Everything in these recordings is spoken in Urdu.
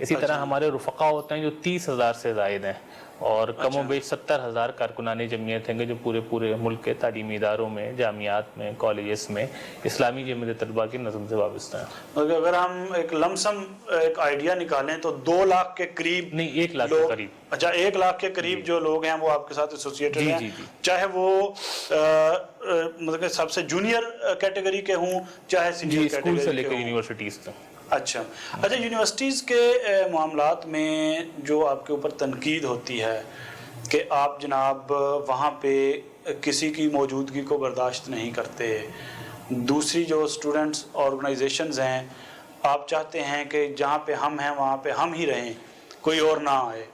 اسی طرح ہمارے رفقا ہوتے ہیں جو 30,000 سے زائد ہیں، اور کم و بیش 70,000 کارکنان جمعیت ہیں جو پورے ملک کے تعلیمی اداروں میں، جامعات میں، کالجز میں اسلامی جمعیت طلبہ کی نظم سے وابستہ ہیں۔ اگر ہم ایک لمسم ایک آئیڈیا نکالیں تو 2 لاکھ کے قریب، نہیں 1 لاکھ کے قریب، اچھا 1 لاکھ کے قریب جو لوگ ہیں وہ آپ کے ساتھ ایسوسیٹڈ ہیں، چاہے وہ مطلب کہ سب سے جونیئر کیٹیگری کے ہوں چاہے سینئر اسکول کیٹیگری سے لے کے کے ہوں۔ یونیورسٹیز تک۔ اچھا یونیورسٹیز کے معاملات میں جو آپ کے اوپر تنقید ہوتی ہے کہ آپ جناب وہاں پہ کسی کی موجودگی کو برداشت نہیں کرتے، دوسری جو اسٹوڈنٹس آرگنائزیشنز ہیں آپ چاہتے ہیں کہ جہاں پہ ہم ہیں وہاں پہ ہم ہی رہیں، کوئی اور نہ آئے،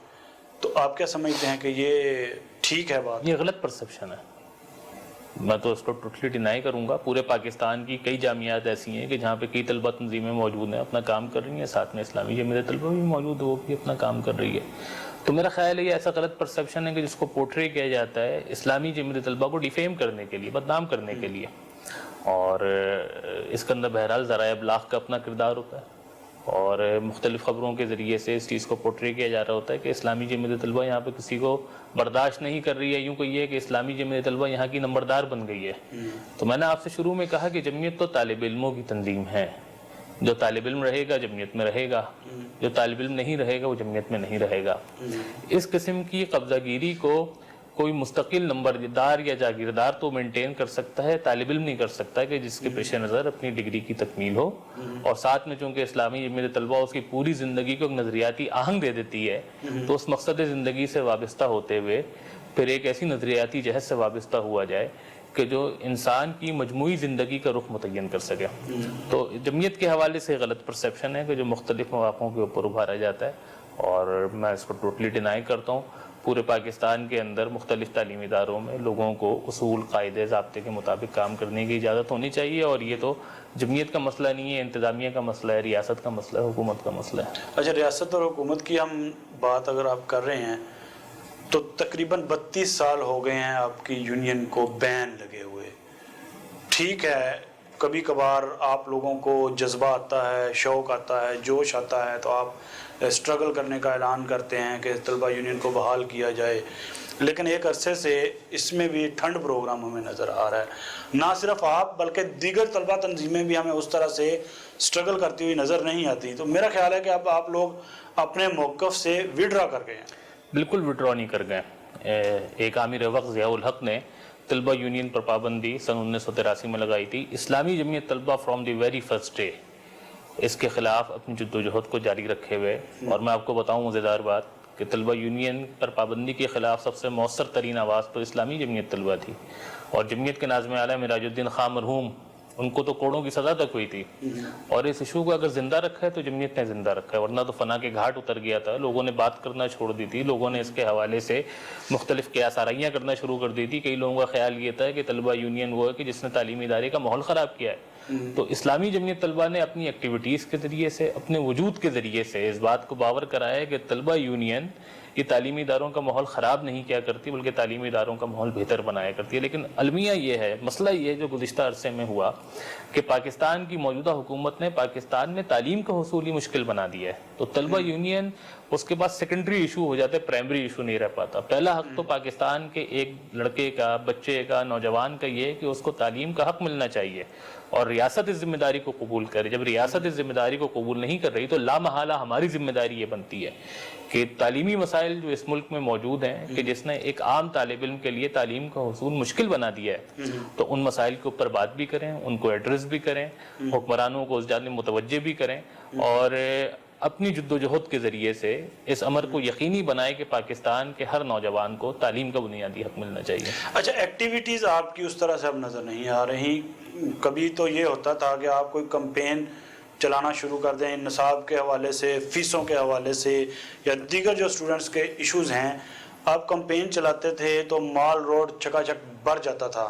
تو آپ کیا سمجھتے ہیں کہ یہ ٹھیک ہے بات؟ یہ غلط پرسپشن ہے، میں تو اس کو ٹوٹلی ڈینائی کروں گا۔ پورے پاکستان کی کئی جامعات ایسی ہیں کہ جہاں پہ کئی طلبہ تنظیمیں موجود ہیں، اپنا کام کر رہی ہیں، ساتھ میں اسلامی جمعیت طلبہ بھی موجود ہے، وہ بھی اپنا کام کر رہی ہے۔ تو میرا خیال ہے یہ ایسا غلط پرسپشن ہے کہ جس کو پورٹری کیا جاتا ہے اسلامی جمعیت طلبہ کو ڈیفیم کرنے کے لیے، بدنام کرنے کے لیے، اور اس کے اندر بہرحال ذرائع ابلاغ کا اپنا کردار ہوتا ہے، اور مختلف خبروں کے ذریعے سے اس چیز کو پورٹری کیا جا رہا ہوتا ہے کہ اسلامی جمعیت طلبہ یہاں پہ کسی کو برداشت نہیں کر رہی ہے، یوں کہیے کہ اسلامی جمعیت طلبہ یہاں کی نمبردار بن گئی ہے۔ تو میں نے آپ سے شروع میں کہا کہ جمعیت تو طالب علموں کی تنظیم ہے، جو طالب علم رہے گا جمعیت میں رہے گا، جو طالب علم نہیں رہے گا وہ جمعیت میں نہیں رہے گا۔ اس قسم کی قبضہ گیری کو کوئی مستقل نمبردار یا جاگیردار تو مینٹین کر سکتا ہے، طالب علم نہیں کر سکتا کہ جس کے پیش نظر اپنی ڈگری کی تکمیل ہو، اور ساتھ میں چونکہ اسلامی جمعیت طلبہ اس کی پوری زندگی کو ایک نظریاتی آہنگ دے دیتی ہے، تو اس مقصد زندگی سے وابستہ ہوتے ہوئے پھر ایک ایسی نظریاتی جہت سے وابستہ ہوا جائے کہ جو انسان کی مجموعی زندگی کا رخ متعین کر سکے۔ تو جمعیت کے حوالے سے غلط پرسیپشن ہے کہ جو مختلف مواقعوں کے اوپر ابھارا جاتا ہے، اور میں اس کو ٹوٹلی ڈینائی کرتا ہوں۔ پورے پاکستان کے اندر مختلف تعلیمی اداروں میں لوگوں کو اصول، قاعدے، ضابطے کے مطابق کام کرنے کی اجازت ہونی چاہیے، اور یہ تو جمعیت کا مسئلہ نہیں ہے، انتظامیہ کا مسئلہ ہے، ریاست کا مسئلہ ہے، حکومت کا مسئلہ ہے۔ اچھا ریاست اور حکومت کی ہم بات اگر آپ کر رہے ہیں تو تقریباً 32 سال ہو گئے ہیں آپ کی یونین کو بین لگے ہوئے۔ ٹھیک ہے کبھی کبھار آپ لوگوں کو جذبہ آتا ہے، شوق آتا ہے، جوش آتا ہے، تو آپ اسٹرگل کرنے کا اعلان کرتے ہیں کہ طلبہ یونین کو بحال کیا جائے، لیکن ایک عرصے سے اس میں بھی ٹھنڈ پروگرام ہمیں نظر آ رہا ہے۔ نہ صرف آپ بلکہ دیگر طلبہ تنظیمیں بھی ہمیں اس طرح سے اسٹرگل کرتی ہوئی نظر نہیں آتی۔ تو میرا خیال ہے کہ اب آپ لوگ اپنے موقف سے وڈرا کر گئے ہیں۔ بالکل وڈرا نہیں کر گئے۔ ایک امیر وقت ضیاء الحق نے طلبہ یونین پر پابندی سن 1983 میں لگائی تھی۔ Islami Jamiat Talaba from the very first day اس کے خلاف اپنی جدوجہد کو جاری رکھے ہوئے، اور میں آپ کو بتاؤں مزیدار بات کہ طلبہ یونین پر پابندی کے خلاف سب سے مؤثر ترین آواز تو اسلامی جمعیت طلبہ تھی، اور جمعیت کے ناظم اعلیٰ معراج الدین خان مرحوم، ان کو تو کوڑوں کی سزا تک ہوئی تھی، اور اس ایشو کو اگر زندہ رکھا ہے تو جمعیت نے زندہ رکھا ہے، ورنہ تو فنا کے گھاٹ اتر گیا تھا، لوگوں نے بات کرنا چھوڑ دی تھی، لوگوں نے اس کے حوالے سے مختلف قیاس آرائیاں کرنا شروع کر دی تھی۔ کئی لوگوں کا خیال یہ تھا کہ طلبہ یونین وہ ہے کہ جس نے تعلیمی ادارے کا ماحول خراب کیا ہے۔ تو اسلامی جمعیت طلبہ نے اپنی ایکٹیویٹیز کے ذریعے سے، اپنے وجود کے ذریعے سے اس بات کو باور کرایا ہے کہ طلبہ یونین یہ تعلیمی اداروں کا ماحول خراب نہیں کیا کرتی بلکہ تعلیمی اداروں کا ماحول بہتر بنایا کرتی ہے۔ لیکن المیہ یہ ہے، مسئلہ یہ ہے جو گزشتہ عرصے میں ہوا کہ پاکستان کی موجودہ حکومت نے پاکستان میں تعلیم کا حصول ہی مشکل بنا دیا ہے۔ تو طلبہ یونین اس کے بعد سیکنڈری ایشو ہو جاتا ہے، پرائمری ایشو نہیں رہ پاتا۔ پہلا حق تو پاکستان کے ایک لڑکے کا، بچے کا، نوجوان کا یہ ہے کہ اس کو تعلیم کا حق ملنا چاہیے، اور ریاست اس ذمہ داری کو قبول کرے۔ جب ریاست اس ذمہ داری کو قبول نہیں کر رہی تو لامحالہ ہماری ذمہ داری یہ بنتی ہے کہ تعلیمی مسائل جو اس ملک میں موجود ہیں کہ جس نے ایک عام طالب علم کے لیے تعلیم کا حصول مشکل بنا دیا ہے، تو ان مسائل کے اوپر بات بھی کریں، ان کو ایڈریس بھی کریں، حکمرانوں کو اس جانب متوجہ بھی کریں، اور اپنی جدوجہد کے ذریعے سے اس امر کو یقینی بنائے کہ پاکستان کے ہر نوجوان کو تعلیم کا بنیادی حق ملنا چاہیے۔ اچھا ایکٹیویٹیز آپ کی اس طرح سے اب نظر نہیں آ رہی۔ کبھی تو یہ ہوتا تھا کہ آپ کوئی کمپین چلانا شروع کر دیں نصاب کے حوالے سے، فیسوں کے حوالے سے، یا دیگر جو اسٹوڈنٹس کے ایشوز ہیں، آپ کمپین چلاتے تھے تو مال روڈ چکا چک بھر جاتا تھا۔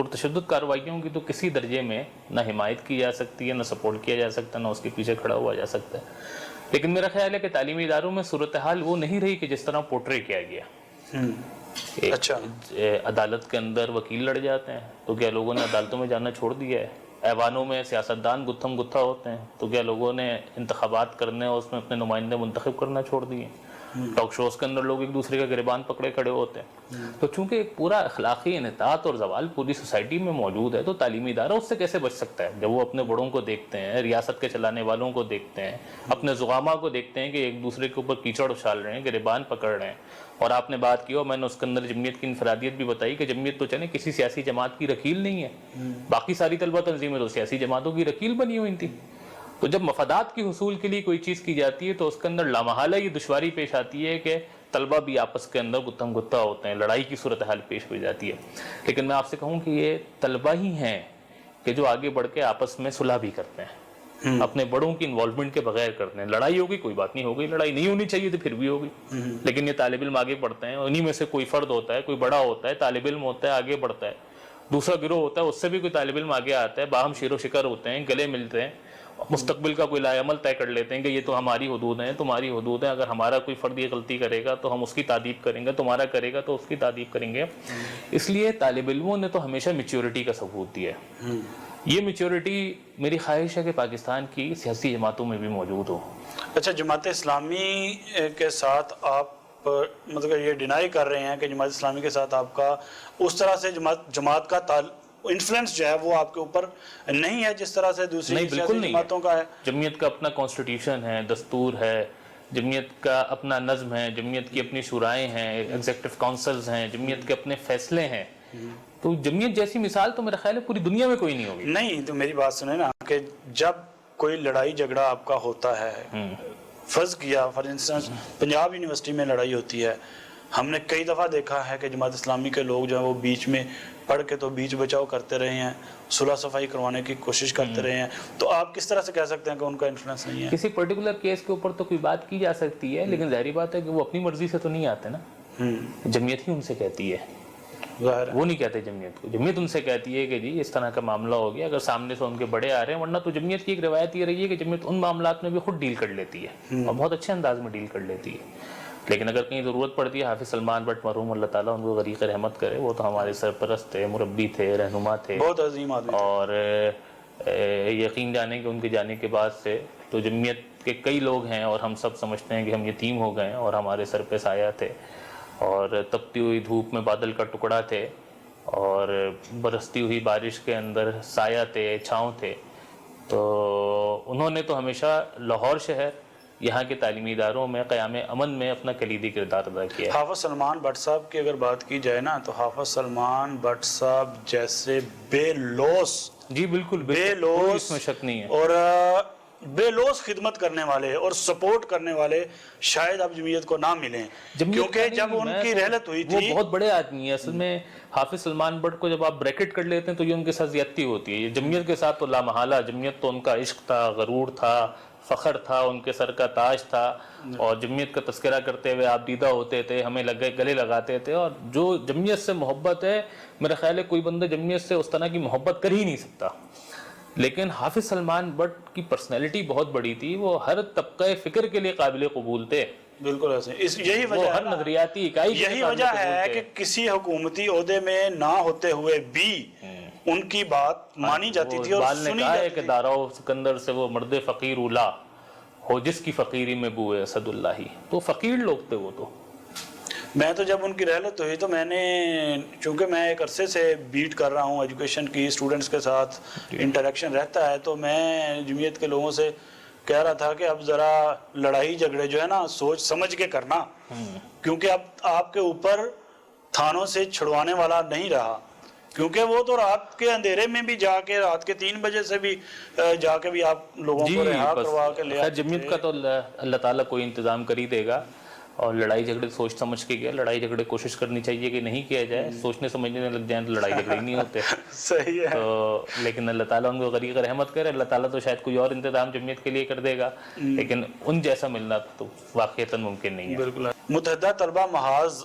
پرتشدد کارروائیوں کی تو کسی درجے میں نہ حمایت کی جا سکتی ہے، نہ سپورٹ کیا جا سکتا، نہ اس کے پیچھے کھڑا ہوا جا سکتا ہے، لیکن میرا خیال ہے کہ تعلیمی اداروں میں صورتحال وہ نہیں رہی کہ جس طرح پورٹری کیا گیا۔ اچھا، عدالت کے اندر وکیل لڑ جاتے ہیں تو کیا لوگوں نے عدالتوں میں جانا چھوڑ دیا ہے؟ ایوانوں میں سیاستدان گتھم گتھا ہوتے ہیں تو کیا لوگوں نے انتخابات کرنے اور اس میں اپنے نمائندے منتخب کرنا چھوڑ دیے؟ ٹاک شوز کے اندر لوگ ایک دوسرے کا گریبان پکڑے کھڑے ہوتے ہیں۔ تو چونکہ ایک پورا اخلاقی انحطاط اور زوال پوری سوسائٹی میں موجود ہے، تو تعلیمی ادارہ اس سے کیسے بچ سکتا ہے؟ جب وہ اپنے بڑوں کو دیکھتے ہیں، ریاست کے چلانے والوں کو دیکھتے ہیں، اپنے زعماء کو دیکھتے ہیں کہ ایک دوسرے کے اوپر کیچڑ اچھال رہے ہیں، گریبان پکڑ رہے ہیں۔ اور آپ نے بات کی اور میں نے اس کے اندر جمعیت کی انفرادیت بھی بتائی کہ جمعیت تو چلے کسی سیاسی جماعت کی رکیل نہیں ہے، باقی ساری طلبہ تنظیمیں تو سیاسی جماعتوں کی رکیل بنی ہوئی تھی۔ تو جب مفادات کی حصول کے لیے کوئی چیز کی جاتی ہے تو اس کے اندر لامحالہ یہ دشواری پیش آتی ہے کہ طلبہ بھی آپس کے اندر گتھم گتھا ہوتے ہیں، لڑائی کی صورتحال پیش ہو جاتی ہے۔ لیکن میں آپ سے کہوں کہ یہ طلبہ ہی ہیں کہ جو آگے بڑھ کے آپس میں صلح بھی کرتے ہیں، اپنے بڑوں کی انوالومنٹ کے بغیر کرتے ہیں۔ لڑائی ہوگی کوئی بات نہیں، ہوگی لڑائی، نہیں ہونی چاہیے تو پھر بھی ہوگی، لیکن یہ طالب علم آگے بڑھتے ہیں، انہی میں سے کوئی فرد ہوتا ہے، کوئی بڑا ہوتا ہے، طالب علم ہوتا ہے، آگے بڑھتا ہے، دوسرا گروہ ہوتا ہے، اس سے بھی کوئی طالب علم آگے آتا ہے، باہم شیر و شکر ہوتے ہیں، گلے ملتے ہیں، مستقبل کا کوئی لائے عمل طے کر لیتے ہیں کہ یہ تو ہماری حدود ہیں، تمہاری حدود ہیں، اگر ہمارا کوئی فرد یہ غلطی کرے گا تو ہم اس کی تعدیب کریں گے، تمہارا کرے گا تو اس کی تعدیب کریں گے۔ اس لیے طالب علموں نے تو ہمیشہ میچیورٹی کا ثبوت دیا ہے۔ یہ میچیورٹی میری خواہش ہے کہ پاکستان کی سیاسی جماعتوں میں بھی موجود ہو۔ اچھا، جماعت اسلامی کے ساتھ آپ مطلب یہ ڈینائی کر رہے ہیں کہ جماعت اسلامی کے ساتھ آپ کا اس طرح سے جماعت کا انفلوئنس جو ہے وہ آپ کے اوپر نہیں ہے جس طرح سے دوسری سیاسی جماعتوں کا ہے؟ جمعیت کا اپنا کانسٹیٹیوشن ہے، دستور ہے، جمعیت کا اپنا نظم ہے، جمعیت کی اپنی شورائیں ہیں، ایگزیکٹو کونسلز ہیں، جمعیت کے اپنے فیصلے ہیں۔ تو جمعیت جیسی مثال تو میرا خیال ہے پوری دنیا میں کوئی نہیں ہوگی۔ نہیں تو میری بات سنیں نا کہ جب کوئی لڑائی جھگڑا آپ کا ہوتا ہے، فرض کیا فار انسٹنس پنجاب یونیورسٹی میں لڑائی ہوتی ہے، ہم نے کئی دفعہ دیکھا ہے کہ جماعت اسلامی کے لوگ جو ہیں وہ بیچ میں پڑھ کے تو بیچ بچاؤ کرتے رہے ہیں، صلح صفائی کروانے کی کوشش کرتے رہے ہیں، تو آپ کس طرح سے کہہ سکتے ہیں کہ ان کا انفلوئنس نہیں ہے؟ کسی پرٹیکولر کیس کے اوپر تو کوئی بات کی جا سکتی ہے، لیکن ظاہری بات ہے کہ وہ اپنی مرضی سے تو نہیں آتے نا، جمعیت ہی ان سے کہتی ہے، وہ نہیں کہتے جمعیت کو، جمعیت ان سے کہتی ہے کہ جی اس طرح کا معاملہ ہو گیا، اگر سامنے سے ان کے بڑے آ رہے ہیں، ورنہ تو جمعیت کی ایک روایت یہ رہی ہے کہ جمعیت ان معاملات میں بھی خود ڈیل کر لیتی ہے اور بہت اچھے انداز میں ڈیل کر لیتی ہے۔ لیکن اگر کہیں ضرورت پڑتی ہے، حافظ سلمان بٹ مرحوم اللہ تعالیٰ ان کو غریق رحمت کرے، وہ تو ہمارے سرپرست تھے، مربی تھے، رہنما تھے، بہت عظیم آدمی، اور یقین جانے کہ ان کے جانے کے بعد سے تو جمعیت کے کئی لوگ ہیں اور ہم سب سمجھتے ہیں کہ ہم یتیم ہو گئے ہیں، اور ہمارے سر پہ سایہ تھے، اور تپتی ہوئی دھوپ میں بادل کا ٹکڑا تھے، اور برستی ہوئی بارش کے اندر سایہ تھے، چھاؤں تھے۔ تو انہوں نے تو ہمیشہ لاہور شہر، یہاں کے تعلیمی اداروں میں قیام امن میں اپنا کلیدی کردار ادا کیا ہے۔ حافظ سلمان بٹ صاحب کی اگر بات کی جائے نا تو حافظ سلمان بٹ صاحب جیسے بے لوث، جی بالکل، بے کوئی لوث اس میں شک نہیں ہے، اور بے لوث خدمت کرنے والے اور سپورٹ کرنے والے شاید اب جمعیت کو نہ ملیں، کیونکہ جب ان کی رحلت ہوئی تھی، وہ بہت بڑے آدمی ہیں اصل میں۔ حافظ سلمان بٹ کو جب آپ بریکٹ کر لیتے ہیں تو یہ ان کے ساتھ زیادتی ہوتی ہے۔ یہ جمعیت کے ساتھ تو لامحالہ، جمعیت تو ان کا عشق تھا، غرور تھا، فخر تھا، ان کے سر کا تاج تھا، اور جمعیت کا تذکرہ کرتے ہوئے آپ دیدہ ہوتے تھے، ہمیں گلے لگاتے تھے، اور جو جمعیت سے محبت ہے، میرا خیال ہے کوئی بندہ جمعیت سے اس طرح کی محبت کر ہی نہیں سکتا۔ لیکن حافظ سلمان بٹ کی پرسنالٹی بہت بڑی تھی، وہ ہر طبقہ فکر کے لیے قابل قبول تھے، بالکل ایسے، یہی وہ وجہ ہر نظریاتی اکائی کے لیے یہی قابل وجہ قبول ہے تھے۔ کہ کسی حکومتی عہدے میں نہ ہوتے ہوئے بھی ان کی بات مانی جاتی تھی اور اقبال نے سنی کہا ہے جاتی کہ تھی۔ داراؤ سکندر سے وہ مرد فقیر اولا ہو جس کی فقیری میں بوئے اسد اللہ ہی، تو فقیر لوگ تھے وہ تو۔ میں تو جب ان کی رحلت ہوئی تو میں نے، چونکہ میں ایک عرصے سے بیٹ کر رہا ہوں ایجوکیشن کی، اسٹوڈنٹس کے ساتھ انٹریکشن رہتا ہے، تو میں جمعیت کے لوگوں سے کہہ رہا تھا کہ اب ذرا لڑائی جھگڑے جو ہے نا سوچ سمجھ کے کرنا، کیونکہ اب آپ کے اوپر تھانوں سے چھڑوانے والا نہیں رہا، کیونکہ وہ تو رات کے اندھیرے میں بھی جا کے، رات کے 3 بجے سے بھی جا کے بھی آپ لوگوں کو رہا کروا کے لے خیر جمعیت کا تو اللہ تعالیٰ کوئی انتظام کر ہی دے گا، اور لڑائی جھگڑے سوچ سمجھ کے گیا، لڑائی جھگڑے کوشش کرنی چاہیے کہ نہیں کیا جائے، سوچنے سمجھنے لگ جائیں تو لڑائی جھگڑے ہی نہیں ہوتے۔ صحیح ہے، تو لیکن اللہ تعالیٰ ان کو غریق رحمت کرے، اللہ تعالیٰ تو شاید کوئی اور انتظام جمعیت کے لیے کر دے گا، لیکن ان جیسا ملنا تو واقعتاً ممکن نہیں ہے۔ بالکل۔ متحدہ طلبہ محاذ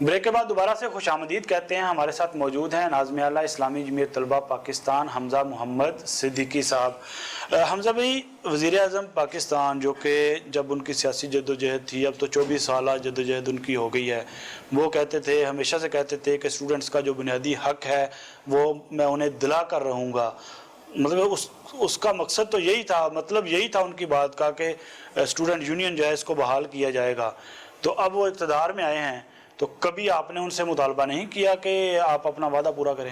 بریک کے بعد دوبارہ سے خوش آمدید کہتے ہیں. ہمارے ساتھ موجود ہیں ناظم اعلیٰ اسلامی جمعیت طلبہ پاکستان حمزہ محمد صدیقی صاحب. حمزہ بھائی، وزیر اعظم پاکستان جو کہ جب ان کی سیاسی جدوجہد تھی، اب تو 24 سالہ جدوجہد ان کی ہو گئی ہے، وہ کہتے تھے، ہمیشہ سے کہتے تھے کہ اسٹوڈنٹس کا جو بنیادی حق ہے وہ میں انہیں دلا کر رہوں گا. مطلب اس کا مقصد تو یہی تھا، مطلب یہی تھا ان کی بات کا کہ اسٹوڈنٹ یونین جو ہے اس کو بحال کیا جائے گا. تو اب وہ اقتدار میں آئے ہیں، تو کبھی آپ نے ان سے مطالبہ نہیں کیا کہ آپ اپنا وعدہ پورا کریں؟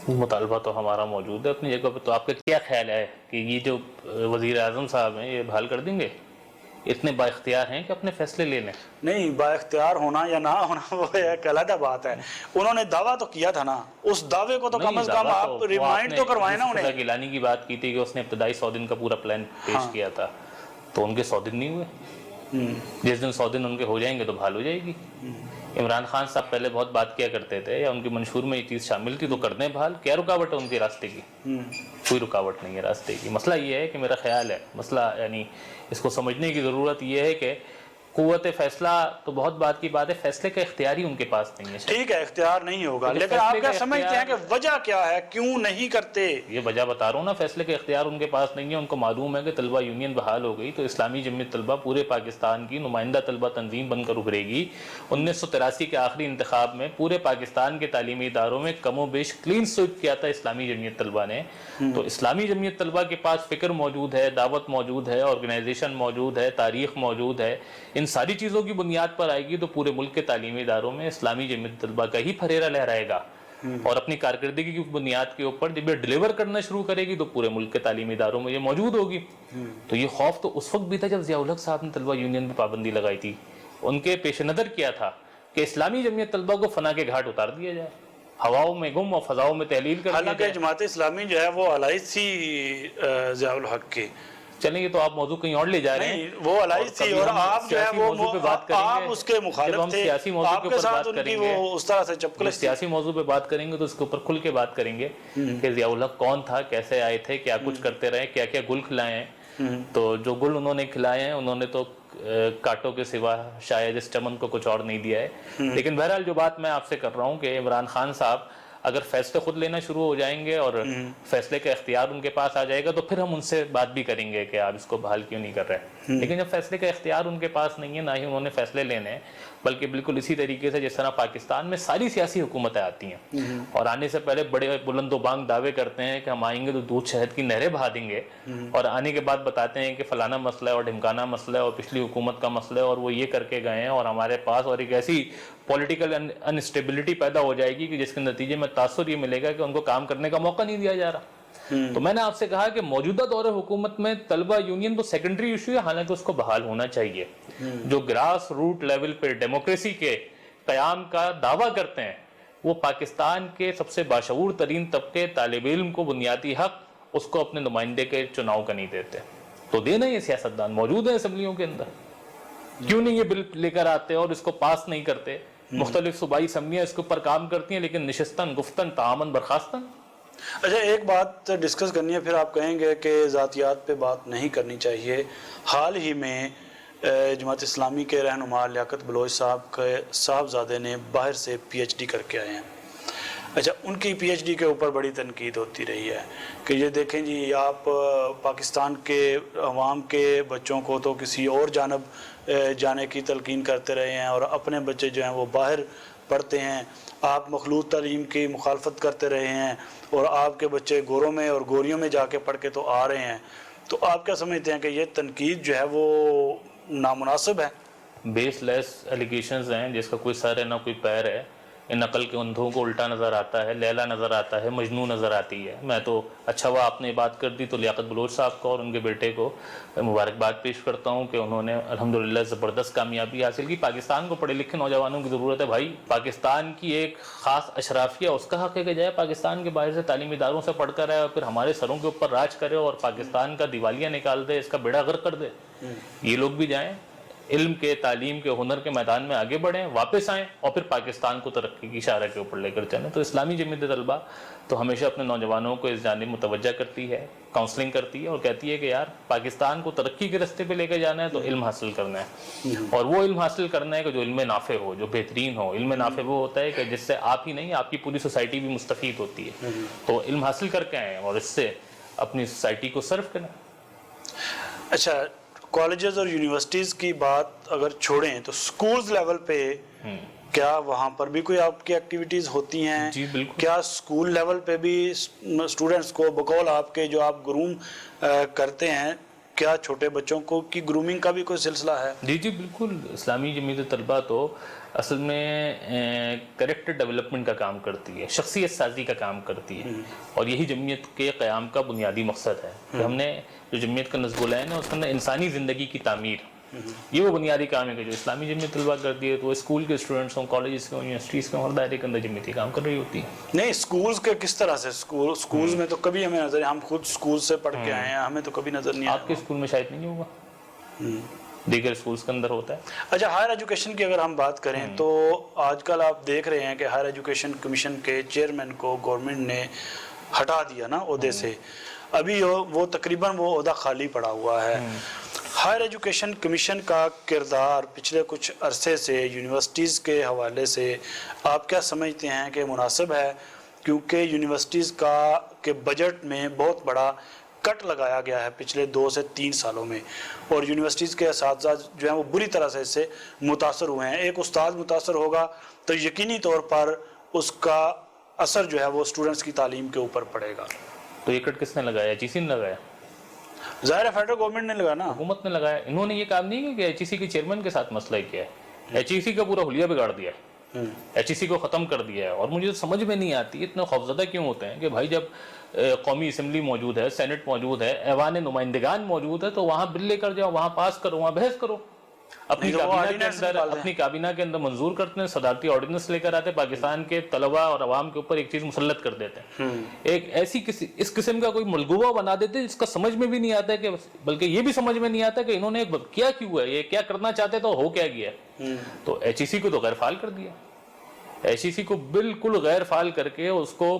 مطالبہ تو ہمارا موجود ہے اپنی جگہ پہ. تو آپ کا کیا خیال ہے کہ یہ جو وزیر اعظم صاحب ہیں یہ بحال کر دیں گے؟ اتنے با اختیار ہیں کہ اپنے فیصلے لے لیں. نہیں، با اختیار ہونا یا نہ ہونا وہ ایک علیحدہ بات ہے. انہوں نے دعویٰ تو کیا تھا نا، اس دعوے کو تو کم از کم آپ ریمائنڈ تو کروائیں نا انہیں. گیلانی کی بات کی تھی کہ اس نے ابتدائی 100 دن کا پورا پلان پیش کیا تھا، تو ان کے 100 دن نہیں ہوئے. جس دن 100 دن ان کے ہو جائیں گے تو بحال ہو جائے گی. عمران خان صاحب پہلے بہت بات کیا کرتے تھے، یا ان کی منشور میں یہ چیز شامل تھی، تو کر دیں بحال. کیا رکاوٹ ہے ان کے راستے کی؟ کوئی رکاوٹ نہیں ہے راستے کی. مسئلہ یہ ہے کہ میرا خیال ہے، مسئلہ یعنی اس کو سمجھنے کی ضرورت یہ ہے کہ قوت فیصلہ تو بہت بات کی بات ہے، فیصلے کا اختیار ہی ان کے پاس نہیں ہے. ٹھیک ہے، اختیار نہیں ہوگا، لیکن آپ کیا سمجھتے ہیں کہ وجہ کیا ہے، کیوں نہیں کرتے؟ یہ وجہ بتا رہا ہوں نا، فیصلے کا اختیار ان کے پاس نہیں ہے. ان کو معلوم ہے کہ طلبہ یونین بحال ہو گئی تو اسلامی جمعیت طلبہ پورے پاکستان کی نمائندہ طلبہ تنظیم بن کر ابھرے گی. 1983 کے آخری انتخاب میں پورے پاکستان کے تعلیمی اداروں میں کم و بیش کلین سویپ کیا تھا اسلامی جمعیت طلبہ نے. تو اسلامی جمعیت طلبہ کے پاس فکر موجود ہے، دعوت موجود ہے، آرگنائزیشن موجود ہے، تاریخ موجود ہے. ان ساری چیزوں کی بنیاد پر آئے گی تو پورے ملک کے تعلیمی اداروں میں اسلامی جمعیت طلبہ کا ہی پھریرا لہرائے گا. اور اپنی کارکردگی کی بنیاد کے اوپر جب یہ ڈیلیور کرنا شروع کرے گی تو پورے ملک کے تعلیمی اداروں میں یہ موجود ہوگی. تو یہ خوف تو اس وقت بھی تھا جب ضیاء الحق صاحب نے طلبہ یونین پہ پابندی لگائی تھی. ان کے پیش نظر کیا تھا کہ اسلامی جمعیت طلبہ کو فنا کے گھاٹ اتار دیا جائے، ہواؤں میں گم اور فضاؤں میں تحلیل کر دیا جائے. حالانکہ جماعت اسلامی جو ہے وہ الائز تھی ضیاء الحق کی. چلیں یہ تو آپ موضوع کہیں اور لے جا رہے ہیں. وہ الائز تھی اور آپ جو ہے وہ آپ اس کے مخالف تھے. آپ کے ساتھ ان کی وہ اس طرح سے چپکلش. سیاسی موضوع پہ بات کریں گے تو اس کے اوپر کھل کے بات کریں گے کہ ضیاء الحق کون تھا، کیسے آئے تھے، کیا کچھ کرتے رہے، کیا کیا گل کھلائے ہیں. تو جو گل انہوں نے کھلائے ہیں انہوں نے تو کانٹوں کے سوا شاید اس چمن کو کچھ اور نہیں دیا ہے. لیکن بہرحال جو بات میں آپ سے کر رہا ہوں کہ عمران خان صاحب اگر فیصلے خود لینا شروع ہو جائیں گے اور فیصلے کا اختیار ان کے پاس آ جائے گا تو پھر ہم ان سے بات بھی کریں گے کہ آپ اس کو بحال کیوں نہیں کر رہے. لیکن جب فیصلے کا اختیار ان کے پاس نہیں ہے، نہ ہی انہوں نے فیصلے لینے ہیں، بلکہ بالکل اسی طریقے سے جس طرح پاکستان میں ساری سیاسی حکومتیں آتی ہیں اور آنے سے پہلے بڑے بلند و بانگ دعوے کرتے ہیں کہ ہم آئیں گے تو دودھ شہد کی نہریں بہا دیں گے، اور آنے کے بعد بتاتے ہیں کہ فلانا مسئلہ ہے اور ڈھمکانا مسئلہ ہے اور پچھلی حکومت کا مسئلہ ہے اور وہ یہ کر کے گئے ہیں اور ہمارے پاس، اور ایک ایسی پولیٹیکل انسٹیبلٹی پیدا ہو جائے گی کہ جس کے نتیجے میں تاثر یہ ملے گا کہ ان کو کام کرنے کا موقع نہیں دیا جا رہا. تو میں نے آپ سے کہا کہ موجودہ دور حکومت میں طلبہ یونین تو سیکنڈری ایشو ہے، حالانکہ اس کو بحال ہونا چاہیے. جو گراس روٹ لیول پہ ڈیموکریسی کے قیام کا دعویٰ کرتے ہیں وہ پاکستان کے سب سے باشعور ترین طبقے طالب علم کو بنیادی حق اس کو اپنے نمائندے کے چناؤ کا نہیں دیتے. تو دینا یہ سیاستدان موجود ہیں اسمبلیوں کے اندر، کیوں نہیں یہ بل لے کر آتے اور اس کو پاس نہیں کرتے؟ مختلف صوبائی اسمبلیاں اس کے اوپر کام کرتی ہیں لیکن نشستن گفتن تعامن برخاستن. اچھا، ایک بات ڈسکس کرنی ہے، پھر آپ کہیں گے کہ ذاتیات پہ بات نہیں کرنی چاہیے. حال ہی میں جماعت اسلامی کے رہنما لیاقت بلوچ صاحب کے صاحبزادے نے باہر سے پی ایچ ڈی کر کے آئے ہیں. اچھا، ان کی پی ایچ ڈی کے اوپر بڑی تنقید ہوتی رہی ہے کہ یہ دیکھیں جی، آپ پاکستان کے عوام کے بچوں کو تو کسی اور جانب جانے کی تلقین کرتے رہے ہیں اور اپنے بچے جو ہیں وہ باہر پڑھتے ہیں. آپ مخلوط تعلیم کی مخالفت کرتے رہے ہیں اور آپ کے بچے گوروں میں اور گوریوں میں جا کے پڑھ کے تو آ رہے ہیں. تو آپ کیا سمجھتے ہیں کہ یہ تنقید جو ہے وہ نامناسب ہے؟ بیس لیس ایلیگیشنز ہیں جس کا کوئی سر ہے نہ کوئی پیر ہے. ان عقل کے اندھوں کو الٹا نظر آتا ہے، لیلا نظر آتا ہے، مجنون نظر آتی ہے. میں تو اچھا ہوا آپ نے بات کر دی تو لیاقت بلوچ صاحب کو اور ان کے بیٹے کو مبارکباد پیش کرتا ہوں کہ انہوں نے الحمدللہ زبردست کامیابی حاصل کی. پاکستان کو پڑھے لکھے نوجوانوں کی ضرورت ہے بھائی. پاکستان کی ایک خاص اشرافیہ اس کا حق ہے کہ جائے پاکستان کے باہر سے تعلیمی اداروں سے پڑھ کر آئے اور پھر ہمارے سروں کے اوپر راج کرے اور پاکستان کا دیوالیہ نکال دے، اس کا بیڑا غرق کر دے. یہ لوگ بھی جائیں. علم کے، تعلیم کے، ہنر کے میدان میں آگے بڑھیں، واپس آئیں اور پھر پاکستان کو ترقی کی شاہراہ کے اوپر لے کر چلیں۔ تو اسلامی جمعیت طلبہ تو ہمیشہ اپنے نوجوانوں کو اس جانب متوجہ کرتی ہے، کاؤنسلنگ کرتی ہے اور کہتی ہے کہ یار پاکستان کو ترقی کے راستے پہ لے کے جانا ہے تو علم حاصل کرنا ہے، اور وہ علم حاصل کرنا ہے کہ جو علم نافع ہو، جو بہترین ہو۔ علم نافع وہ ہوتا ہے کہ جس سے آپ ہی نہیں، آپ کی پوری سوسائٹی بھی مستفید ہوتی ہے۔ تو علم حاصل کر کے آئیں اور اس سے اپنی سوسائٹی کو سرو کریں۔ اچھا، کالجز اور یونیورسٹیز کی بات اگر چھوڑیں تو سکولز لیول پہ کیا وہاں پر بھی کوئی آپ کی ایکٹیویٹیز ہوتی ہیں؟ جی بالکل۔ کیا سکول لیول پہ بھی اسٹوڈنٹس کو بقول آپ کے جو آپ گروم کرتے ہیں، کیا چھوٹے بچوں کو کی گرومنگ کا بھی کوئی سلسلہ ہے؟ جی جی بالکل۔ اسلامی جمعیت طلبہ تو اصل میں کریکٹر ڈیولپمنٹ کا کام کرتی ہے، شخصیت سازی کا کام کرتی ہے، اور یہی جمعیت کے قیام کا بنیادی مقصد ہے کہ ہم نے جو جمعیت کا نصب العین ہے اس کے اندر انسانی زندگی کی تعمیر، یہ وہ بنیادی کام ہے کہ جو اسلامی جمعیت طلبہ کرتی ہے۔ تو وہ اسکول کے اسٹوڈنٹس ہوں، کالجز کے ہوں، یونیورسٹیز کے ہوں، ہر دائرے کے اندر جمعیتی کام کر رہی ہوتی ہے۔ نہیں، سکولز کے کس طرح سے؟ سکولز میں تو کبھی ہمیں نظر، ہم خود سکول سے پڑھ کے آئے ہیں، ہمیں تو کبھی نظر نہیں آیا۔ آپ کے اسکول میں شاید نہیں ہوگا، دیگر اسکولز کے اندر ہوتا ہے۔ اچھا، ہائر ایجوکیشن کی اگر ہم بات کریں تو آج کل آپ دیکھ رہے ہیں کہ ہائر ایجوکیشن کمیشن کے چیئرمین کو گورنمنٹ نے ہٹا دیا نا عہدے سے، ابھی وہ تقریباً وہ عہدہ خالی پڑا ہوا ہے۔ ہائر ایجوکیشن کمیشن کا کردار پچھلے کچھ عرصے سے یونیورسٹیز کے حوالے سے آپ کیا سمجھتے ہیں کہ مناسب ہے؟ کیونکہ یونیورسٹیز کے بجٹ میں بہت بڑا کٹ لگایا گیا ہے پچھلے 2 سے 3 سالوں میں، اور یونیورسٹیز کے اساتذہ جو ہیں وہ بری طرح سے اس سے متاثر ہوئے ہیں۔ ایک استاد متاثر ہوگا تو یقینی طور پر اس کا اثر جو ہے وہ اسٹوڈنٹس کی تعلیم کے اوپر پڑے گا۔ تو یہ کٹ کس نے لگایا؟ ایچ ای سی نے لگایا؟ ظاہر ہے فیڈرل گورنمنٹ نے لگا نا، حکومت نے لگایا۔ انہوں نے یہ کام نہیں کیا کہ ایچ ای سی کے چیئرمین کے ساتھ مسئلہ کیا ہے، ایچ ای سی کا پورا حلیہ بگاڑ دیا ہے، ایچ ای سی کو ختم کر دیا ہے۔ اور مجھے سمجھ میں نہیں آتی اتنے خوفزدہ کیوں ہوتے ہیں کہ بھائی جب قومی اسمبلی موجود ہے، سینٹ موجود ہے، ایوان نمائندگان موجود ہے، تو وہاں بل لے کر جاؤ، وہاں پاس کرو، وہاں بحث کرو۔ اپنی کابینہ کے اندر منظور کرتے ہیں، صدارتی آرڈیننس لے کر آتے ہیں، پاکستان کے طلباء اور عوام کے اوپر ایک چیز مسلط کر دیتے ہیں، ایک ایسی اس قسم کا کوئی ملغوبہ بنا دیتے ہیں جس کا سمجھ میں بھی نہیں آتا ہے کہ، بلکہ یہ بھی سمجھ میں نہیں آتا کہ انہوں نے کیا کیوں ہے، یہ کیا کرنا چاہتے تو ہو کیا گیا ہے۔ تو ایچ ای سی کو تو غیر فعال کر دیا، ایچ ای سی کو بالکل غیر فعال کر کے اس کو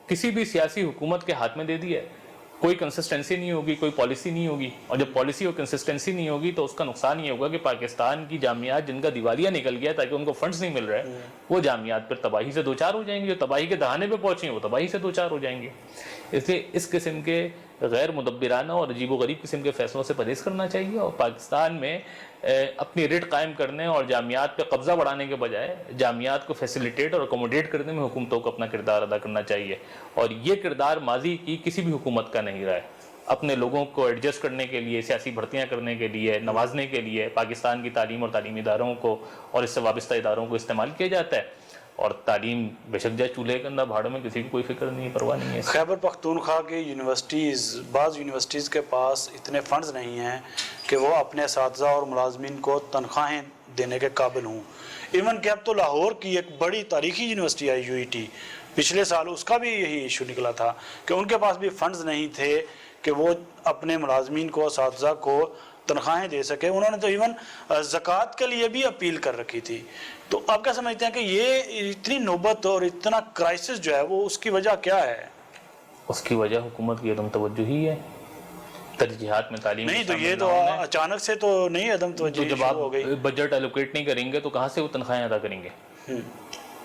کسی بھی سیاسی حکومت کے ہاتھ میں دے دیا ہے۔ کوئی کنسسٹنسی نہیں ہوگی، کوئی پالیسی نہیں ہوگی، اور جب پالیسی اور کنسسٹنسی نہیں ہوگی تو اس کا نقصان یہ ہوگا کہ پاکستان کی جامعات جن کا دیوالیہ نکل گیا تاکہ ان کو فنڈز نہیں مل رہے، وہ جامعات پھر تباہی سے دوچار ہو جائیں گے، جو تباہی کے دہانے پہ پہنچے ہیں وہ تباہی سے دوچار ہو جائیں گے۔ اس لیے اس قسم کے غیر مدبرانہ اور عجیب و غریب قسم کے فیصلوں سے پرہیز کرنا چاہیے، اور پاکستان میں اپنی ریٹ قائم کرنے اور جامعات پہ قبضہ بڑھانے کے بجائے جامعات کو فیسیلیٹیٹ اور اکوموڈیٹ کرنے میں حکومتوں کو اپنا کردار ادا کرنا چاہیے، اور یہ کردار ماضی کی کسی بھی حکومت کا نہیں رہا ہے۔ اپنے لوگوں کو ایڈجسٹ کرنے کے لیے، سیاسی بھرتیاں کرنے کے لیے، نوازنے کے لیے پاکستان کی تعلیم اور تعلیمی اداروں کو اور اس سے وابستہ اداروں کو استعمال کیا جاتا ہے، اور تعلیم بے شک جائے چولہے کے اندر بھاڑوں میں کسی کی کوئی فکر نہیں، پرواہ نہیں ہے۔ خیبر پختونخوا کی یونیورسٹیز، بعض یونیورسٹیز کے پاس اتنے فنڈز نہیں ہیں کہ وہ اپنے اساتذہ اور ملازمین کو تنخواہیں دینے کے قابل ہوں۔ ایون کہ اب تو لاہور کی ایک بڑی تاریخی یونیورسٹی ہے یو ای ٹی، پچھلے سال اس کا بھی یہی ایشو نکلا تھا کہ ان کے پاس بھی فنڈز نہیں تھے کہ وہ اپنے ملازمین کو، اساتذہ کو تنخواہیں دے سکے۔ انہوں نے تو ایون زکوٰۃ کے لیے بھی اپیل کر رکھی تھی۔ تو آپ کیا سمجھتے ہیں کہ یہ اتنی نوبت اور اتنا کرائسس جو ہے وہ اس کی وجہ کیا ہے؟ اس کی وجہ حکومت کی عدم توجہ ہی ہے، ترجیحات میں تعلیم نہیں تو یہ تو اچانک سے تو نہیں عدم توجہ جب آپ بجٹ الوکیٹ نہیں کریں گے تو کہاں سے وہ تنخواہیں ادا کریں گے؟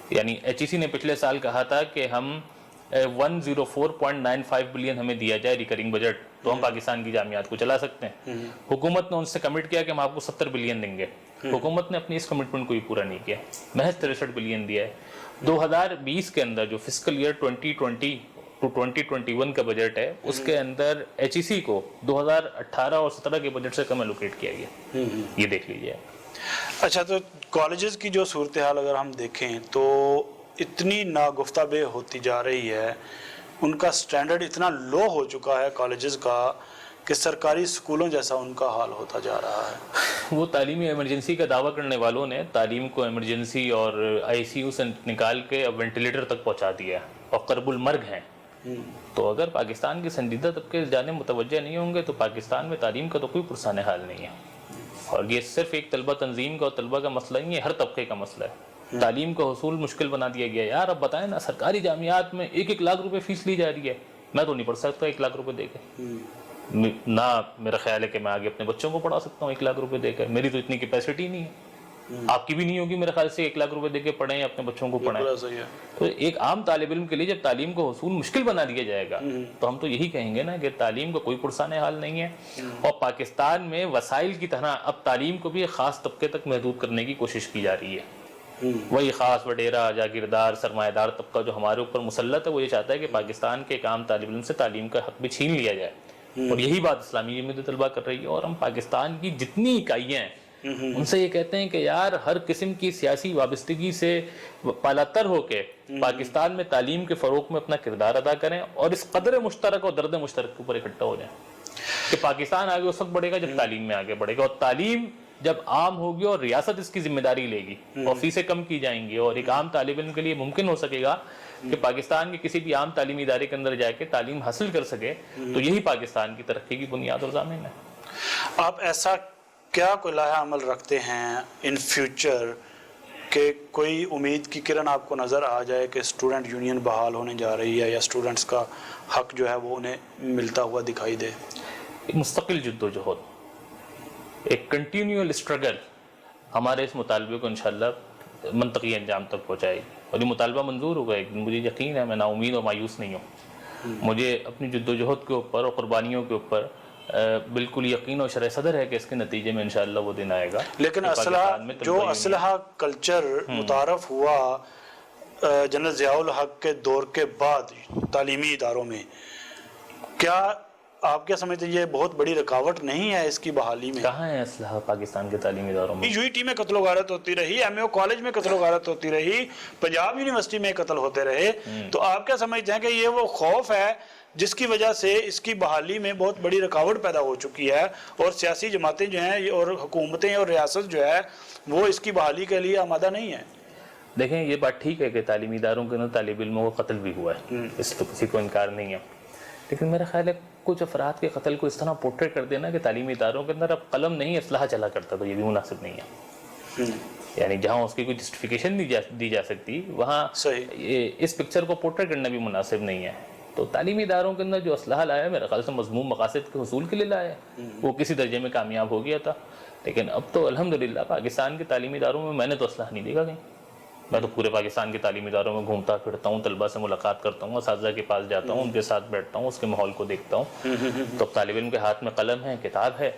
یعنی ایچ ای سی نے پچھلے سال کہا تھا کہ ہم 104.95 بلین ہمیں دیا جائے ریکرنگ بجٹ تو ہم پاکستان کی جامعات کو چلا سکتے ہیں۔ حکومت نے ان سے کمٹ کیا کہ ہم آپ کو 70 بلین دیں گے، حکومت نے اپنی اس کمٹمنٹ کو ہی پورا نہیں کیا، محض 63 بلین دیا ہے۔ 2020 کے اندر جو فسکل ایئر 2020 ٹو 2021 کا بجٹ ہے اس کے اندر ایچ ای سی کو 2018 اور 17 کے بجٹ سے کم الوکیٹ کیا گیا، یہ دیکھ لیجیے۔ اچھا، تو کالجز کی جو صورتحال اگر ہم دیکھیں تو اتنی ناگفتہ بے ہوتی جا رہی ہے، ان کا سٹینڈرڈ اتنا لو ہو چکا ہے کالجز کا کہ سرکاری سکولوں جیسا ان کا حال ہوتا جا رہا ہے۔ وہ تعلیمی ایمرجنسی کا دعویٰ کرنے والوں نے تعلیم کو ایمرجنسی اور آئی سی یو سے نکال کے اب وینٹیلیٹر تک پہنچا دیا اور قرب المرگ ہیں۔ تو اگر پاکستان کے سنجیدہ طبقے اس جانب متوجہ نہیں ہوں گے تو پاکستان میں تعلیم کا تو کوئی پرسان حال نہیں ہے۔ اور یہ صرف ایک طلبہ تنظیم کا اور طلبہ کا مسئلہ نہیں ہے، ہر طبقے کا مسئلہ ہے۔ تعلیم کا حصول مشکل بنا دیا گیا ہے۔ یار اب بتائیں نا، سرکاری جامعات میں 1-1 لاکھ روپے فیس لی جا رہی ہے، میں تو نہیں پڑھ سکتا 1 لاکھ روپے دے کے، نہ میرا خیال ہے کہ میں آگے اپنے بچوں کو پڑھا سکتا ہوں 1 لاکھ روپے دے کے، میری تو اتنی کیپیسٹی نہیں ہے، آپ کی بھی نہیں ہوگی میرے خیال سے 1 لاکھ روپے دے کے پڑھیں اپنے بچوں کو پڑھیں۔ تو ایک عام طالب علم کے لیے جب تعلیم کو حصول مشکل بنا دیا جائے گا تو ہم تو یہی کہیں گے نا کہ تعلیم کا کوئی پرسان حال نہیں ہے، اور پاکستان میں وسائل کی طرح اب تعلیم کو بھی ایک خاص طبقے تک محدود کرنے کی کوشش کی جا رہی ہے۔ وہی خاص وڈیرا جاگیردار سرمایہ دار طبقہ جو ہمارے اوپر مسلط ہے، وہ یہ چاہتا ہے کہ پاکستان کے ایک عام طالب علم سے تعلیم کا حق بھی چھین لیا جائے، اور یہی بات اسلامی جمعیت طلبہ کر رہی ہے۔ اور ہم پاکستان کی جتنی اکائیاں ہیں ان سے یہ کہتے ہیں کہ یار ہر قسم کی سیاسی وابستگی سے پالاتر ہو کے پاکستان میں تعلیم کے فروغ میں اپنا کردار ادا کریں، اور اس قدر مشترک اور درد مشترک کے اوپر اکٹھا ہو جائیں کہ پاکستان آگے اس وقت بڑھے گا جب تعلیم میں آگے بڑھے گا، اور تعلیم جب عام ہوگی اور ریاست اس کی ذمہ داری لے گی اور فیسیں کم کی جائیں گی، اور ایک عام طالب علم کے لیے ممکن ہو سکے گا کہ پاکستان کے کسی بھی عام تعلیمی ادارے کے اندر جا کے تعلیم حاصل کر سکے، تو یہی پاکستان کی ترقی کی بنیاد اور ضامن ہے۔ آپ ایسا کیا کوئی لائحہ عمل رکھتے ہیں ان فیوچر کہ کوئی امید کی کرن آپ کو نظر آ جائے کہ اسٹوڈنٹ یونین بحال ہونے جا رہی ہے یا اسٹوڈنٹس کا حق جو ہے وہ انہیں ملتا ہوا دکھائی دے؟ ایک مستقل جد و جہد، ایک کنٹینیول اسٹرگل ہمارے اس مطالبے کو انشاءاللہ منطقی انجام تک پہنچائے گی، اور یہ مطالبہ منظور ہوگا ایک دن، مجھے یقین ہے، میں نا امید اور مایوس نہیں ہوں، مجھے اپنی جد و جہد کے اوپر اور قربانیوں کے اوپر بالکل یقین اور شرح صدر ہے کہ اس کے نتیجے میں انشاءاللہ وہ دن آئے گا۔ لیکن اسلحہ کلچر متعارف ہوا جنرل ضیاء الحق کے دور کے بعد تعلیمی اداروں میں، کیا آپ کیا سمجھتے ہیں یہ بہت بڑی رکاوٹ نہیں ہے اس کی بحالی میں؟ کہاں ہے اسلحہ پاکستان کے تعلیمی اداروں میں؟ یو ای ٹی میں قتل و غارت ہوتی رہی، ایم اے او کالج میں قتل و غارت ہوتی رہی، پنجاب یونیورسٹی میں قتل ہوتے رہے، تو آپ کیا سمجھتے ہیں کہ یہ وہ خوف ہے جس کی وجہ سے اس کی بحالی میں بہت بڑی رکاوٹ پیدا ہو چکی ہے، اور سیاسی جماعتیں جو ہیں اور حکومتیں اور ریاست جو ہے وہ اس کی بحالی کے لیے آمادہ نہیں ہے؟ دیکھیں یہ بات ٹھیک ہے کہ تعلیمی اداروں کے اندر طالب علموں کا قتل بھی ہوا ہے، اس تو کسی کو انکار نہیں ہے، لیکن میرا خیال ہے کچھ افراد کے قتل کو اس طرح پورٹریٹ کر دینا کہ تعلیمی اداروں کے اندر اب قلم نہیں اسلحہ چلا کرتا، تو یہ بھی مناسب نہیں ہے۔ یعنی جہاں اس کی کوئی جسٹیفیکیشن دی جا سکتی وہاں اس پکچر کو پورٹریٹ کرنا بھی مناسب نہیں ہے۔ تو تعلیمی اداروں کے اندر جو اسلحہ لایا ہے میرے خیال سے مضموم مقاصد کے حصول کے لیے لایا ہے، وہ کسی درجے میں کامیاب ہو گیا تھا، لیکن اب تو الحمدللہ پاکستان کے تعلیمی اداروں میں میں نے تو اسلحہ نہیں دیکھا کہیں۔ میں تو پورے پاکستان کے تعلیمی اداروں میں گھومتا پھرتا ہوں، طلبہ سے ملاقات کرتا ہوں، اساتذہ کے پاس جاتا ہوں، ان کے ساتھ بیٹھتا ہوں، اس کے ماحول کو دیکھتا ہوں، تو طالب علم کے ہاتھ میں قلم ہے، کتاب ہے،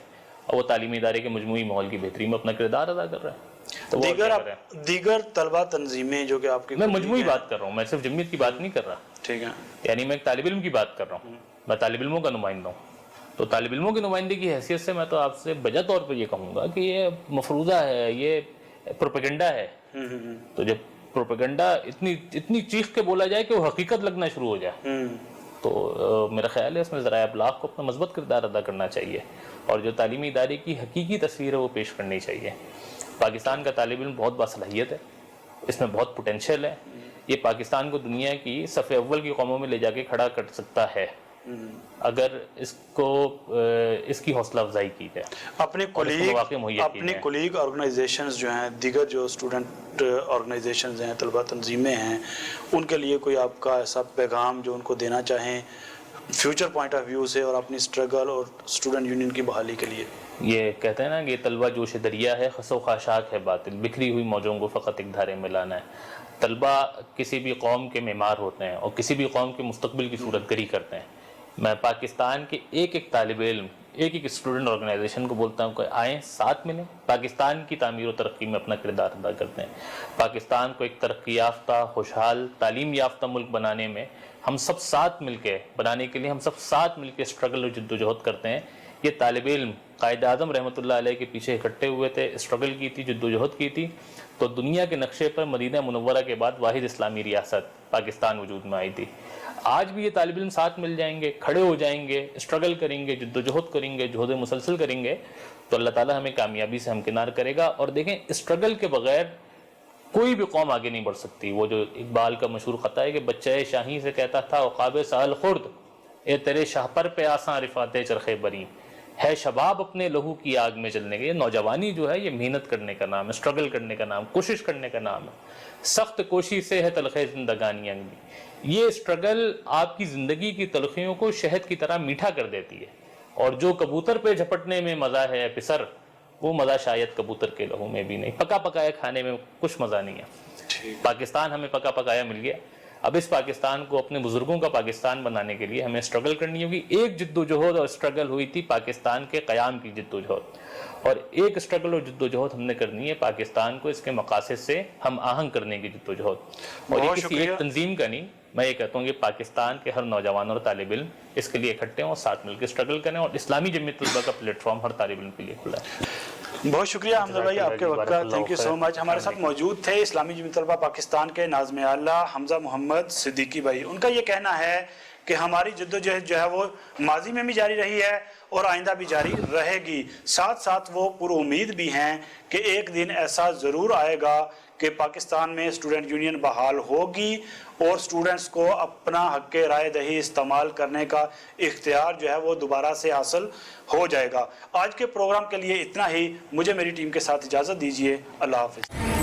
اور وہ تعلیمی ادارے کے مجموعی ماحول کی بہتری میں اپنا کردار ادا کر رہا ہے۔ دیگر طلبہ تنظیمیں جو کہ آپ کی، میں مجموعی بات کر رہا ہوں، میں صرف جمعیت کی بات نہیں کر رہا، ٹھیک ہے، یعنی میں ایک طالب علم کی بات کر رہا ہوں، میں طالب علموں کا نمائندہ ہوں، تو طالب علموں کی نمائندگی کی حیثیت سے میں تو آپ سے بجا طور پر یہ کہوں گا کہ یہ مفروضہ ہے، یہ پروپیگنڈا ہے، تو جب پروپیگنڈا اتنی چیخ کے بولا جائے کہ وہ حقیقت لگنا شروع ہو جائے، تو میرا خیال ہے اس میں ذرائع ابلاغ کو اپنا مثبت کردار ادا کرنا چاہیے، اور جو تعلیمی ادارے کی حقیقی تصویر ہے وہ پیش کرنی چاہیے۔ پاکستان کا طالب علم بہت باصلاحیت ہے، اس میں بہت پوٹینشیل ہے، یہ پاکستان کو دنیا کی صف اول کی قوموں میں لے جا کے کھڑا کر سکتا ہے اگر اس کی حوصلہ افزائی کی جائے، اپنے کولیگ آرگنائزیشنز جو ہیں، دیگر جو اسٹوڈنٹ آرگنائزیشنز ہیں، طلبہ تنظیمیں ہیں، ان کے لیے کوئی آپ کا ایسا پیغام جو ان کو دینا چاہیں فیوچر پوائنٹ آف ویو سے اور اپنی اسٹرگل اور اسٹوڈنٹ یونین کی بحالی کے لیے؟ یہ کہتے ہیں نا کہ طلبہ جوش دریا ہے، خس و خاشاک ہے باطل، بکھری ہوئی موجوں کو فقط ایک دھارے میں لانا ہے۔ طلبہ کسی بھی قوم کے معمار ہوتے ہیں اور کسی بھی قوم کے مستقبل کی صورت گری کرتے ہیں۔ میں پاکستان کے ایک طالب علم، ایک اسٹوڈنٹ آرگنائزیشن کو بولتا ہوں کہ آئیں ساتھ ملیں، پاکستان کی تعمیر و ترقی میں اپنا کردار ادا کرتے ہیں، پاکستان کو ایک ترقی یافتہ، خوشحال، تعلیم یافتہ ملک بنانے میں ہم سب ساتھ مل کے بنانے کے لیے ہم سب ساتھ مل کے اسٹرگل اور جد و جہد کرتے ہیں۔ یہ طالب علم قائد اعظم رحمۃ اللہ علیہ کے پیچھے اکٹھے ہوئے تھے، اسٹرگل کی تھی، جد و جہد کی تھی، تو دنیا کے نقشے پر مدینہ منورہ کے بعد واحد اسلامی ریاست پاکستان وجود میں آئی تھی۔ آج بھی یہ طالب علم ساتھ مل جائیں گے، کھڑے ہو جائیں گے، اسٹرگل کریں گے، جد و جہد کریں گے، جہد مسلسل کریں گے، تو اللہ تعالیٰ ہمیں کامیابی سے ہمکنار کرے گا۔ اور دیکھیں اسٹرگل کے بغیر کوئی بھی قوم آگے نہیں بڑھ سکتی۔ وہ جو اقبال کا مشہور خطہ ہے کہ بچہ شاہی سے کہتا تھا عقاب سہل خورد، اے تیرے شاہ پر پہ آساں رفات چرخے بری، ہے شباب اپنے لہو کی آگ میں جلنے کے. یہ نوجوانی جو ہے یہ محنت کرنے کا نام ہے, اسٹرگل کرنے کا نام, کوشش کرنے کا نام ہے. سخت کوشش سے ہے تلخ زندگانی انگی. یہ اسٹرگل آپ کی زندگی کی تلخیوں کو شہد کی طرح میٹھا کر دیتی ہے. اور جو کبوتر پہ جھپٹنے میں مزہ ہے پسر, وہ مزہ شاید کبوتر کے لہو میں بھی نہیں. پکا پکایا کھانے میں کچھ مزہ نہیں ہے. پاکستان ہمیں پکا پکایا مل گیا. اب اس پاکستان کو اپنے بزرگوں کا پاکستان بنانے کے لیے ہمیں اسٹرگل کرنی ہوگی. ایک جد و جہد اور اسٹرگل ہوئی تھی پاکستان کے قیام کی جد و جہد, اور ایک اسٹرگل اور جد و جہد ہم نے کرنی ہے پاکستان کو اس کے مقاصد سے ہم آہنگ کرنے کی جد و جہد. اور یہ کسی ایک تنظیم کا نہیں, میں یہ کہتا ہوں کہ پاکستان کے ہر نوجوان اور طالب علم اس کے لیے اکٹھے ہوں اور ساتھ مل کے اسٹرگل کریں, اور اسلامی جمعیت طلبہ کا پلیٹ فارم ہر طالب علم کے لیے کھلا ہے. بہت شکریہ حمزہ بھائی آپ کے وقت کا, تھینک یو سو مچ. ہمارے ساتھ موجود تھے اسلامی جمعیت طلبہ پاکستان کے ناظم اعلیٰ حمزہ محمد صدیقی بھائی. ان کا یہ کہنا ہے کہ ہماری جدوجہد جو ہے وہ ماضی میں بھی جاری رہی ہے اور آئندہ بھی جاری رہے گی. ساتھ ساتھ وہ پر امید بھی ہیں کہ ایک دن ایسا ضرور آئے گا کہ پاکستان میں اسٹوڈنٹ یونین بحال ہوگی اور اسٹوڈنٹس کو اپنا حق رائے دہی استعمال کرنے کا اختیار جو ہے وہ دوبارہ سے حاصل ہو جائے گا. آج کے پروگرام کے لیے اتنا ہی. مجھے میری ٹیم کے ساتھ اجازت دیجیے. اللہ حافظ.